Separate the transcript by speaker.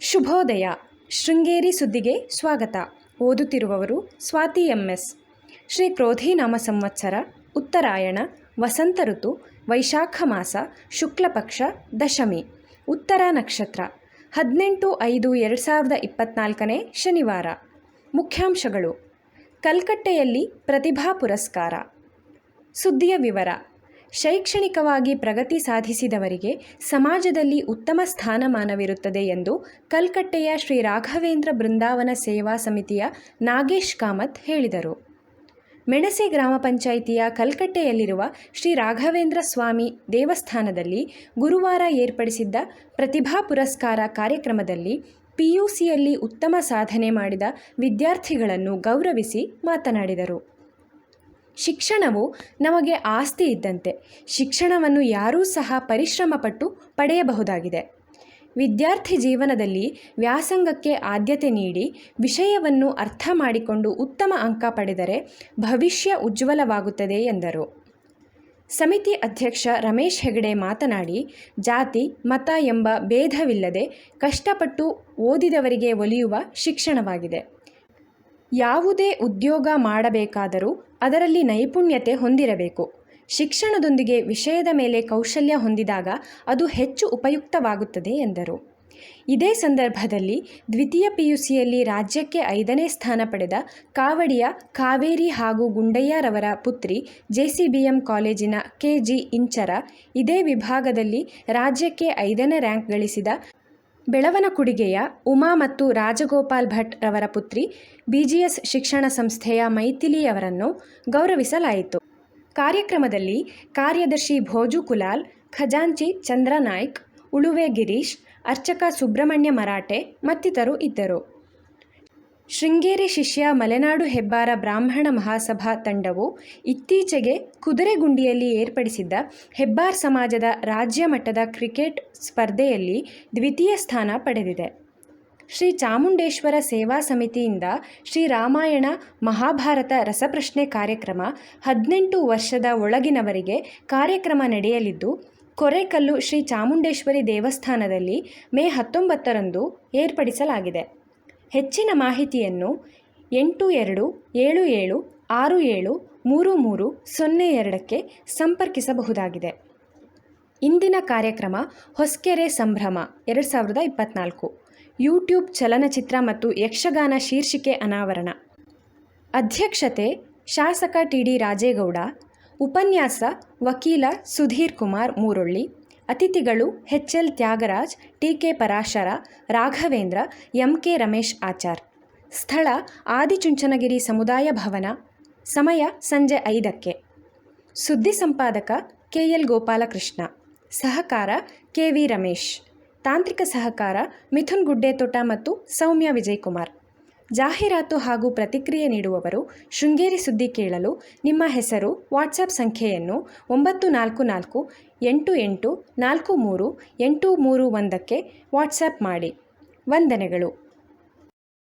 Speaker 1: ಶುಭೋದಯ. ಶೃಂಗೇರಿ ಸುದ್ದಿಗೆ ಸ್ವಾಗತ. ಓದುತ್ತಿರುವವರು ಸ್ವಾತಿ MS. ಶ್ರೀ ಕ್ರೋಧಿ ನಾಮ ಸಂವತ್ಸರ, ಉತ್ತರಾಯಣ, ವಸಂತ ಋತು, ವೈಶಾಖ ಮಾಸ, ಶುಕ್ಲಪಕ್ಷ, ದಶಮಿ, ಉತ್ತರ ನಕ್ಷತ್ರ, 18/5/2024 ಶನಿವಾರ. ಮುಖ್ಯಾಂಶಗಳು: ಕಲ್ಕಟ್ಟೆಯಲ್ಲಿ ಪ್ರತಿಭಾ ಪುರಸ್ಕಾರ. ಸುದ್ದಿಯ ವಿವರ. ಶೈಕ್ಷಣಿಕವಾಗಿ ಪ್ರಗತಿ ಸಾಧಿಸಿದವರಿಗೆ ಸಮಾಜದಲ್ಲಿ ಉತ್ತಮ ಸ್ಥಾನಮಾನವಿರುತ್ತದೆ ಎಂದು ಕಲ್ಕಟ್ಟೆಯ ಶ್ರೀ ರಾಘವೇಂದ್ರ ಬೃಂದಾವನ ಸೇವಾ ಸಮಿತಿಯ ನಾಗೇಶ್ ಕಾಮತ್ ಹೇಳಿದರು. ಮೆಣಸೆ ಗ್ರಾಮ ಪಂಚಾಯಿತಿಯ ಕಲ್ಕಟ್ಟೆಯಲ್ಲಿರುವ ಶ್ರೀ ರಾಘವೇಂದ್ರ ಸ್ವಾಮಿ ದೇವಸ್ಥಾನದಲ್ಲಿ ಗುರುವಾರ ಏರ್ಪಡಿಸಿದ್ದ ಪ್ರತಿಭಾ ಪುರಸ್ಕಾರ ಕಾರ್ಯಕ್ರಮದಲ್ಲಿ PUCಯಲ್ಲಿ ಉತ್ತಮ ಸಾಧನೆ ಮಾಡಿದ ವಿದ್ಯಾರ್ಥಿಗಳನ್ನು ಗೌರವಿಸಿ ಮಾತನಾಡಿದರು. ಶಿಕ್ಷಣವು ನಮಗೆ ಆಸ್ತಿ ಇದ್ದಂತೆ. ಶಿಕ್ಷಣವನ್ನು ಯಾರೂ ಸಹ ಪರಿಶ್ರಮಪಟ್ಟು ಪಡೆಯಬಹುದಾಗಿದೆ. ವಿದ್ಯಾರ್ಥಿ ಜೀವನದಲ್ಲಿ ವ್ಯಾಸಂಗಕ್ಕೆ ಆದ್ಯತೆ ನೀಡಿ ವಿಷಯವನ್ನು ಅರ್ಥ ಮಾಡಿಕೊಂಡು ಉತ್ತಮ ಅಂಕ ಪಡೆದರೆ ಭವಿಷ್ಯ ಉಜ್ವಲವಾಗುತ್ತದೆ ಎಂದರು. ಸಮಿತಿ ಅಧ್ಯಕ್ಷ ರಮೇಶ್ ಹೆಗಡೆ ಮಾತನಾಡಿ, ಜಾತಿ, ಮತ ಎಂಬ ಭೇದವಿಲ್ಲದೆ ಕಷ್ಟಪಟ್ಟು ಓದಿದವರಿಗೆ ಒಲಿಯುವ ಶಿಕ್ಷಣವಾಗಿದೆ. ಯಾವುದೇ ಉದ್ಯೋಗ ಮಾಡಬೇಕಾದರೂ ಅದರಲ್ಲಿ ನೈಪುಣ್ಯತೆ ಹೊಂದಿರಬೇಕು. ಶಿಕ್ಷಣದೊಂದಿಗೆ ವಿಷಯದ ಮೇಲೆ ಕೌಶಲ್ಯ ಹೊಂದಿದಾಗ ಅದು ಹೆಚ್ಚು ಉಪಯುಕ್ತವಾಗುತ್ತದೆ ಎಂದರು. ಇದೇ ಸಂದರ್ಭದಲ್ಲಿ ದ್ವಿತೀಯ PUCಯಲ್ಲಿ ರಾಜ್ಯಕ್ಕೆ 5ನೇ ಸ್ಥಾನ ಪಡೆದ ಕಾವಡಿಯ ಕಾವೇರಿ ಹಾಗೂ ಗುಂಡಯ್ಯರವರ ಪುತ್ರಿ JCBM ಕಾಲೇಜಿನ KG ಇಂಚರ, ಇದೇ ವಿಭಾಗದಲ್ಲಿ ರಾಜ್ಯಕ್ಕೆ 5ನೇ ರ್ಯಾಂಕ್ ಗಳಿಸಿದ ಬೆಳವನಕುಡಿಗೆಯ ಉಮಾ ಮತ್ತು ರಾಜಗೋಪಾಲ್ ಭಟ್ ರವರ ಪುತ್ರಿ BGS ಶಿಕ್ಷಣ ಸಂಸ್ಥೆಯ ಮೈಥಿಲಿಯವರನ್ನು ಗೌರವಿಸಲಾಯಿತು. ಕಾರ್ಯಕ್ರಮದಲ್ಲಿ ಕಾರ್ಯದರ್ಶಿ ಭೋಜು ಕುಲಾಲ್, ಖಜಾಂಚಿ ಚಂದ್ರ ನಾಯ್ಕ್, ಉಳುವೆ ಗಿರೀಶ್, ಅರ್ಚಕ ಸುಬ್ರಹ್ಮಣ್ಯ ಮರಾಠೆ ಮತ್ತಿತರರು ಇದ್ದರು. ಶೃಂಗೇರಿ ಶಿಷ್ಯ ಮಲೆನಾಡು ಹೆಬ್ಬಾರ ಬ್ರಾಹ್ಮಣ ಮಹಾಸಭಾ ತಂಡವು ಇತ್ತೀಚೆಗೆ ಕುದುರೆಗುಂಡಿಯಲ್ಲಿ ಏರ್ಪಡಿಸಿದ್ದ ಹೆಬ್ಬಾರ್ ಸಮಾಜದ ರಾಜ್ಯ ಮಟ್ಟದ ಕ್ರಿಕೆಟ್ ಸ್ಪರ್ಧೆಯಲ್ಲಿ ದ್ವಿತೀಯ ಸ್ಥಾನ ಪಡೆದಿದೆ. ಶ್ರೀ ಚಾಮುಂಡೇಶ್ವರ ಸೇವಾ ಸಮಿತಿಯಿಂದ ಶ್ರೀ ರಾಮಾಯಣ ಮಹಾಭಾರತ ರಸಪ್ರಶ್ನೆ ಕಾರ್ಯಕ್ರಮ 18 ವರ್ಷದ ಒಳಗಿನವರಿಗೆ ಕಾರ್ಯಕ್ರಮ ನಡೆಯಲಿದ್ದು, ಕೊರೆಕಲ್ಲು ಶ್ರೀ ಚಾಮುಂಡೇಶ್ವರಿ ದೇವಸ್ಥಾನದಲ್ಲಿ ಮೇ 19ರಂದು ಏರ್ಪಡಿಸಲಾಗಿದೆ. ಹೆಚ್ಚಿನ ಮಾಹಿತಿಯನ್ನು 8277673302ಕ್ಕೆ ಸಂಪರ್ಕಿಸಬಹುದಾಗಿದೆ. ಇಂದಿನ ಕಾರ್ಯಕ್ರಮ ಹೊಸಕೆರೆ ಸಂಭ್ರಮ 2024 ಯೂಟ್ಯೂಬ್ ಚಲನಚಿತ್ರ ಮತ್ತು ಯಕ್ಷಗಾನ ಶೀರ್ಷಿಕೆ ಅನಾವರಣ. ಅಧ್ಯಕ್ಷತೆ ಶಾಸಕ TD ರಾಜೇಗೌಡ. ಉಪನ್ಯಾಸ ವಕೀಲ ಸುಧೀರ್ ಕುಮಾರ್ ಮೂರೊಳ್ಳಿ. ಅತಿಥಿಗಳು HL Thyagaraj, TK Parashara, Raghavendra, MK Ramesh Achar. ಸ್ಥಳ ಆದಿಚುಂಚನಗಿರಿ ಸಮುದಾಯ ಭವನ. ಸಮಯ ಸಂಜೆ 5ಕ್ಕೆ. ಸುದ್ದಿ ಸಂಪಾದಕ KL ಗೋಪಾಲಕೃಷ್ಣ. ಸಹಕಾರ KV ರಮೇಶ್. ತಾಂತ್ರಿಕ ಸಹಕಾರ ಮಿಥುನ್ ಗುಡ್ಡೇತೋಟ ಮತ್ತು ಸೌಮ್ಯ ವಿಜಯಕುಮಾರ್. ಜಾಹೀರಾತು ಹಾಗೂ ಪ್ರತಿಕ್ರಿಯೆ ನೀಡುವವರು ಶೃಂಗೇರಿ ಸುದ್ದಿ ಕೇಳಲು ನಿಮ್ಮ ಹೆಸರು, ವಾಟ್ಸಪ್ ಸಂಖ್ಯೆಯನ್ನು 9448843831ಕ್ಕೆ ವಾಟ್ಸಪ್ ಮಾಡಿ. ವಂದನೆಗಳು.